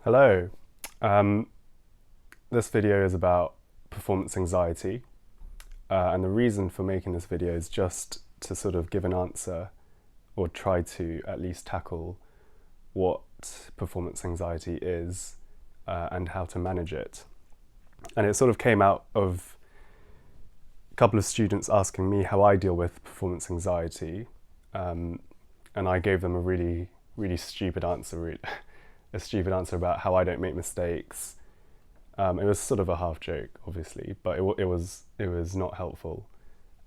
Hello. Um, this video is about performance anxiety, and the reason for making this video is just to sort of give an answer or try to at least tackle what performance anxiety is and how to manage it. And it sort of came out of a couple of students asking me how I deal with performance anxiety, and I gave them a really stupid answer, a stupid answer about how I don't make mistakes. It was sort of a half joke, obviously, but it was not helpful,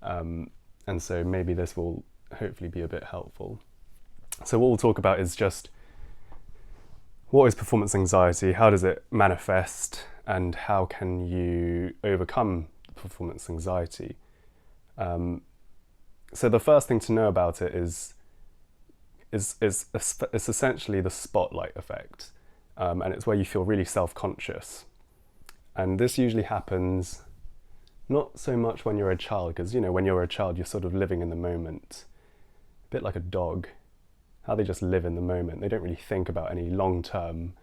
and so maybe this will hopefully be a bit helpful. So what we'll talk about is just what is performance anxiety, how does it manifest, and how can you overcome performance anxiety. So the first thing to know about it is it's essentially the spotlight effect, and it's where you feel really self-conscious. And this usually happens not so much when you're a child, because when you're a child you're sort of living in the moment, a bit like a dog, how they just live in the moment. They don't really think about any long-term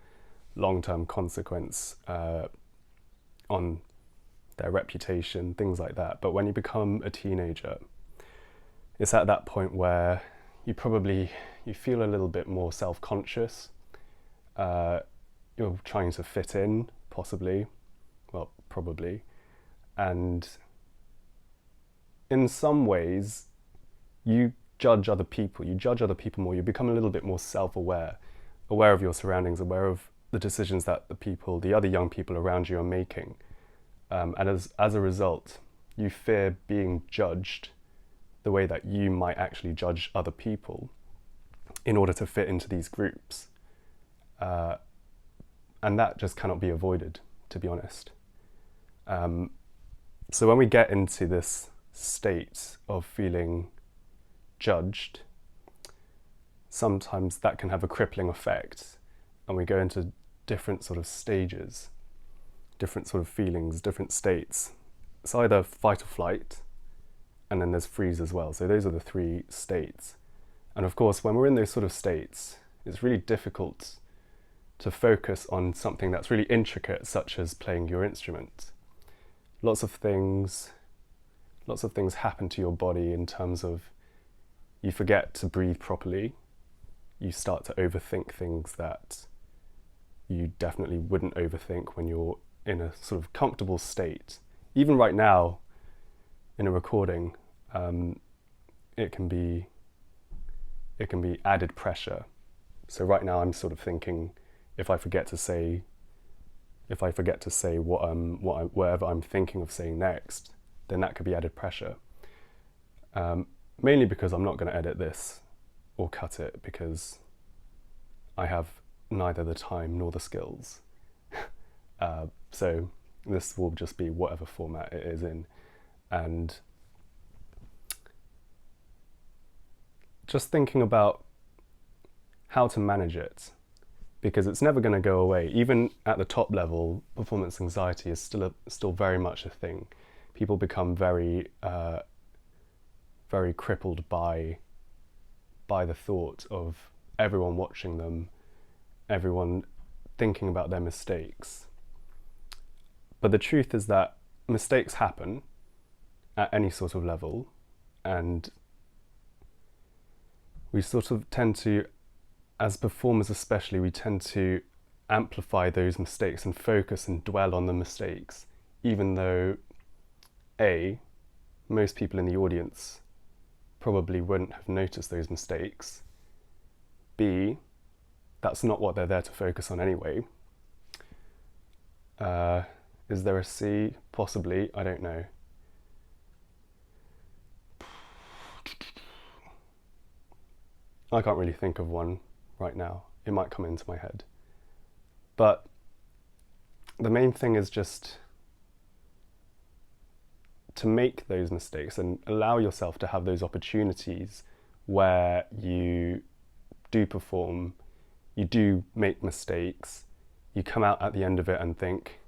consequence on their reputation, things like that. But when you become a teenager, it's at that point where you feel a little bit more self-conscious. You're trying to fit in, possibly, well, probably, and in some ways you judge other people more. You become a little bit more self-aware, aware of your surroundings, aware of the decisions that the other young people around you are making, and as a result you fear being judged the way that you might actually judge other people in order to fit into these groups. And that just cannot be avoided, to be honest. So when we get into this state of feeling judged, sometimes that can have a crippling effect, and we go into different sort of stages, different sort of feelings, different states. It's either fight or flight, and then there's freeze as well. So those are the three states. And of course, when we're in those sort of states, it's really difficult to focus on something that's really intricate, such as playing your instrument. Lots of things happen to your body in terms of you forget to breathe properly. You start to overthink things that you definitely wouldn't overthink when you're in a sort of comfortable state. Even right now, in a recording, it can be added pressure. So right now I'm sort of thinking, if I forget to say whatever I'm thinking of saying next, then that could be added pressure. Mainly because I'm not going to edit this or cut it, because I have neither the time nor the skills. So this will just be whatever format it is in. And just thinking about how to manage it, because it's never going to go away. Even at the top level, performance anxiety is still very much a thing. People become very crippled by the thought of everyone watching them, everyone thinking about their mistakes. But the truth is that mistakes happen at any sort of level, and we sort of tend to, as performers especially, we tend to amplify those mistakes and focus and dwell on the mistakes, even though most people in the audience probably wouldn't have noticed those mistakes. B, that's not what they're there to focus on anyway. Is there a C? Possibly, I don't know. I can't really think of one right now. It might come into my head. But the main thing is just to make those mistakes and allow yourself to have those opportunities where you do perform, you do make mistakes, you come out at the end of it and think,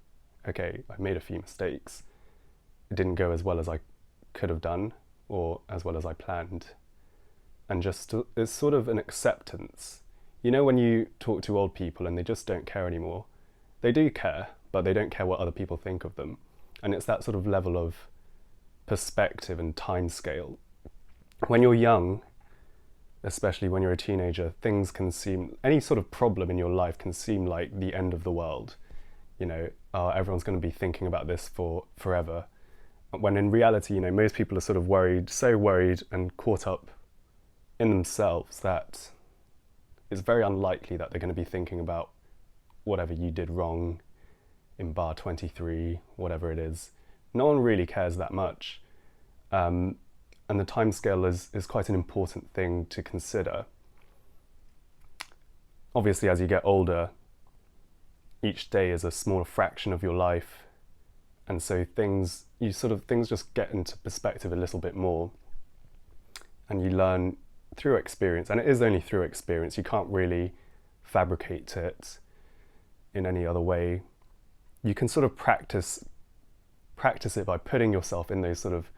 okay, I made a few mistakes. It didn't go as well as I could have done or as well as I planned. And just it's sort of an acceptance. You know, when you talk to old people and they just don't care anymore, they do care, but they don't care what other people think of them. And it's that sort of level of perspective and time scale. When you're young, especially when you're a teenager, things can seem, any sort of problem in your life can seem like the end of the world. You know, everyone's going to be thinking about this for forever. When in reality, you know, most people are sort of worried, so worried and caught up in themselves that it's very unlikely that they're going to be thinking about whatever you did wrong in bar 23, whatever it is. No one really cares that much. And the timescale is quite an important thing to consider. Obviously, as you get older, each day is a smaller fraction of your life. And so things just get into perspective a little bit more. And you learn through experience, and it is only through experience. You can't really fabricate it in any other way. You can sort of practice it by putting yourself in those sort of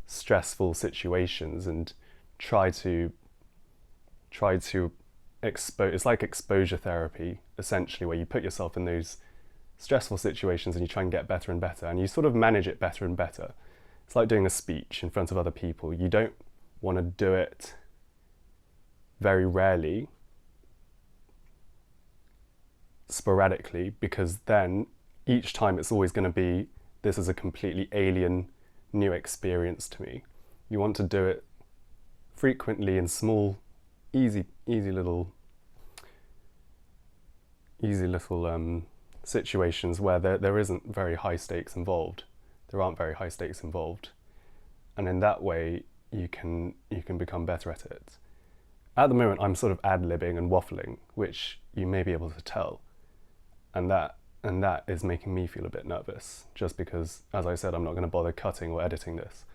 stressful situations and try to expose. It's like exposure therapy, essentially, where you put yourself in those stressful situations and you try and get better and better, and you sort of manage it better and better. It's like doing a speech in front of other people. You don't want to do it very rarely, sporadically, because then each time it's always going to be, this is a completely alien new experience to me. You want to do it frequently in small, easy little situations where there isn't very high stakes involved. There aren't very high stakes involved, and in that way you can become better at it. At the moment, I'm sort of ad-libbing and waffling, which you may be able to tell, and that is making me feel a bit nervous, just because, as I said, I'm not going to bother cutting or editing this.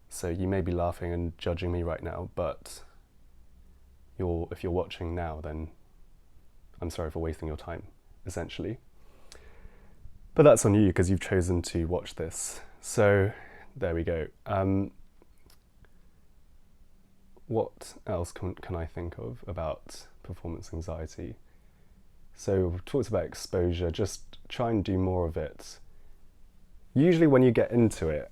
So you may be laughing and judging me right now, but if you're watching now, then I'm sorry for wasting your time, essentially. But that's on you, because you've chosen to watch this. So there we go. What else can I think of about performance anxiety? So we've talked about exposure. Just try and do more of it. Usually when you get into it,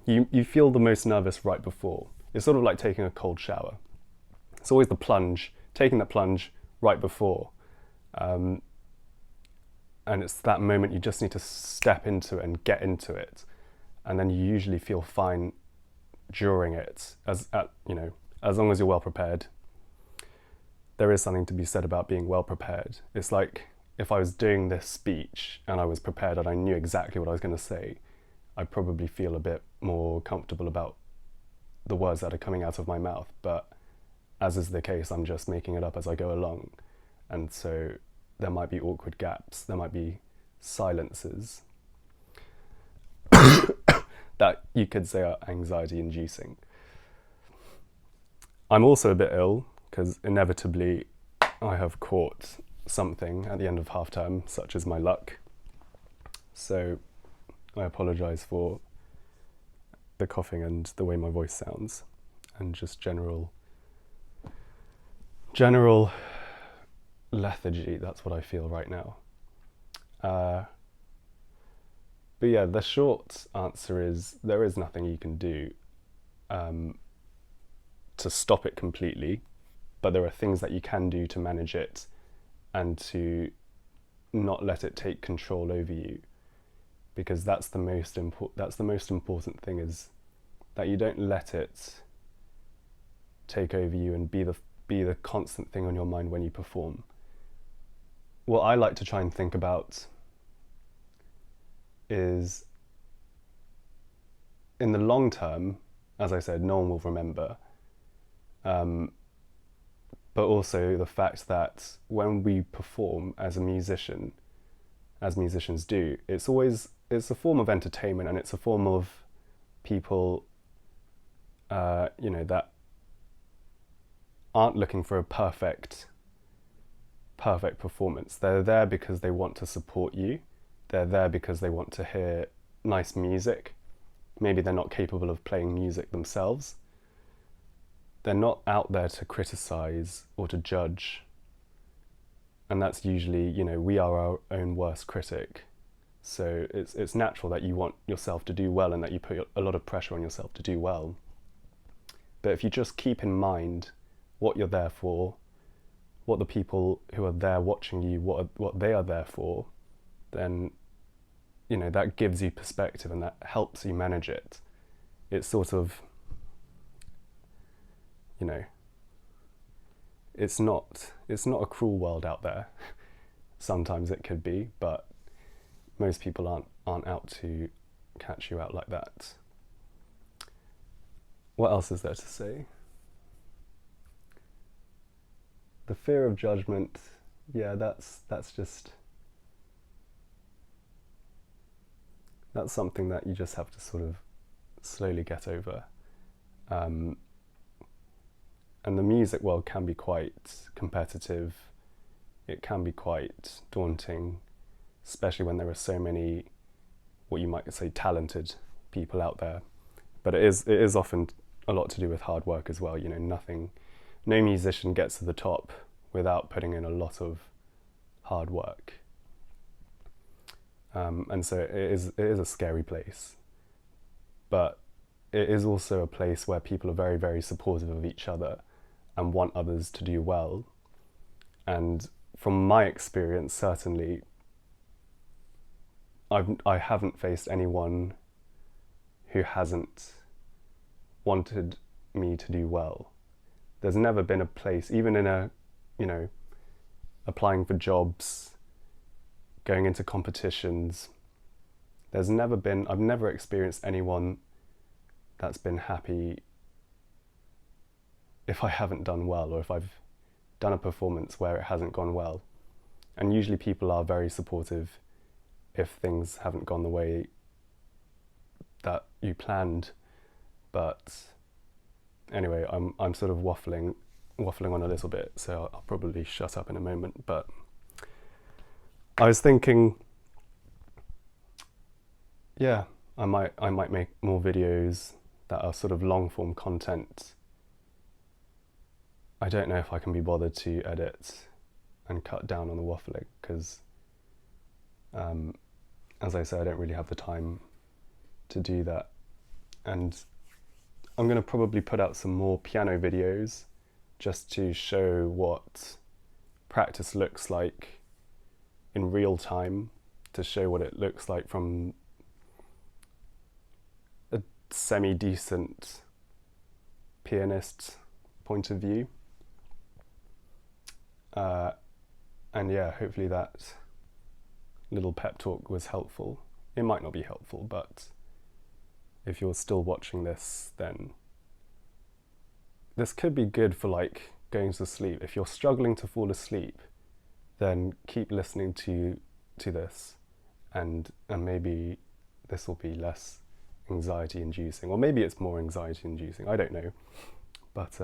you feel the most nervous right before. It's sort of like taking a cold shower. It's always the plunge, taking that plunge right before. And it's that moment you just need to step into it and get into it. And then you usually feel fine during it, as long as you're well prepared. There is something to be said about being well prepared. It's like if I was doing this speech and I was prepared and I knew exactly what I was going to say, I'd probably feel a bit more comfortable about the words that are coming out of my mouth. But as is the case, I'm just making it up as I go along. And so there might be awkward gaps, there might be silences that you could say are anxiety inducing. I'm also a bit ill because inevitably I have caught something at the end of half term, such as my luck. So I apologise for the coughing and the way my voice sounds, and just general lethargy. That's what I feel right now. But yeah, the short answer is there is nothing you can do to stop it completely, but there are things that you can do to manage it and to not let it take control over you, because that's the most important thing, is that you don't let it take over you and be the constant thing on your mind when you perform. What I like to try and think about is, in the long term, as I said, no one will remember, but also the fact that when we perform as a musician, as musicians do, it's a form of entertainment, and it's a form of people that aren't looking for a perfect performance. They're there because they want to support you. They're there because they want to hear nice music. Maybe they're not capable of playing music themselves. They're not out there to criticize or to judge And that's usually, you know, we are our own worst critic. So it's natural that you want yourself to do well and that you put a lot of pressure on yourself to do well. But if you just keep in mind what you're there for, what the people who are there watching you, what they are there for, then, you know, that gives you perspective and that helps you manage it. It's sort of, you know, it's not a cruel world out there. Sometimes it could be, but most people aren't out to catch you out like that. What else is there to say? The fear of judgment, yeah, that's something that you just have to sort of slowly get over. And the music world can be quite competitive. It can be quite daunting, especially when there are so many, what you might say, talented people out there. But it is often a lot to do with hard work as well. You know, no musician gets to the top without putting in a lot of hard work. And so it is a scary place. But it is also a place where people are very, very supportive of each other and want others to do well. And from my experience, certainly, I haven't faced anyone who hasn't wanted me to do well. There's never been a place, even in applying for jobs, going into competitions, I've never experienced anyone that's been happy if I haven't done well or if I've done a performance where it hasn't gone well. And usually people are very supportive if things haven't gone the way that you planned. But anyway, I'm sort of waffling on a little bit, so I'll probably shut up in a moment. But I was thinking, yeah, I might make more videos that are sort of long form content. I don't know if I can be bothered to edit and cut down on the waffling because, as I say, I don't really have the time to do that. And I'm going to probably put out some more piano videos just to show what practice looks like in real time, to show what it looks like from a semi-decent pianist's point of view. And yeah, hopefully that little pep talk was helpful. It might not be helpful, but if you're still watching this, then this could be good for like going to sleep. If you're struggling to fall asleep, then keep listening to this, and maybe this will be less anxiety inducing, or maybe it's more anxiety inducing, I don't know. But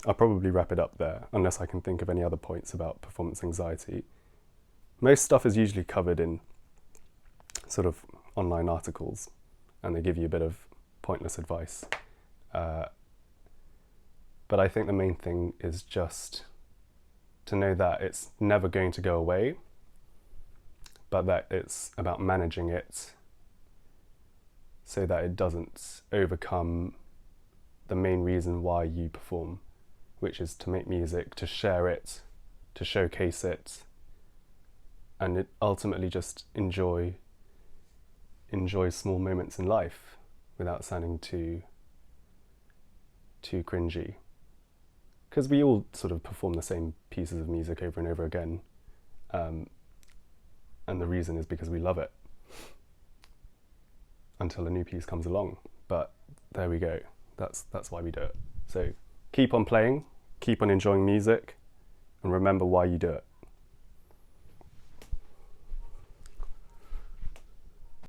I'll probably wrap it up there, unless I can think of any other points about performance anxiety. Most stuff is usually covered in sort of online articles, and they give you a bit of pointless advice. But I think the main thing is just to know that it's never going to go away, but that it's about managing it so that it doesn't overcome the main reason why you perform, which is to make music, to share it, to showcase it, and ultimately just enjoy small moments in life without sounding too cringy. Because we all sort of perform the same pieces of music over and over again, and the reason is because we love it until a new piece comes along. But there we go. That's why we do it. So keep on playing, keep on enjoying music, and remember why you do it.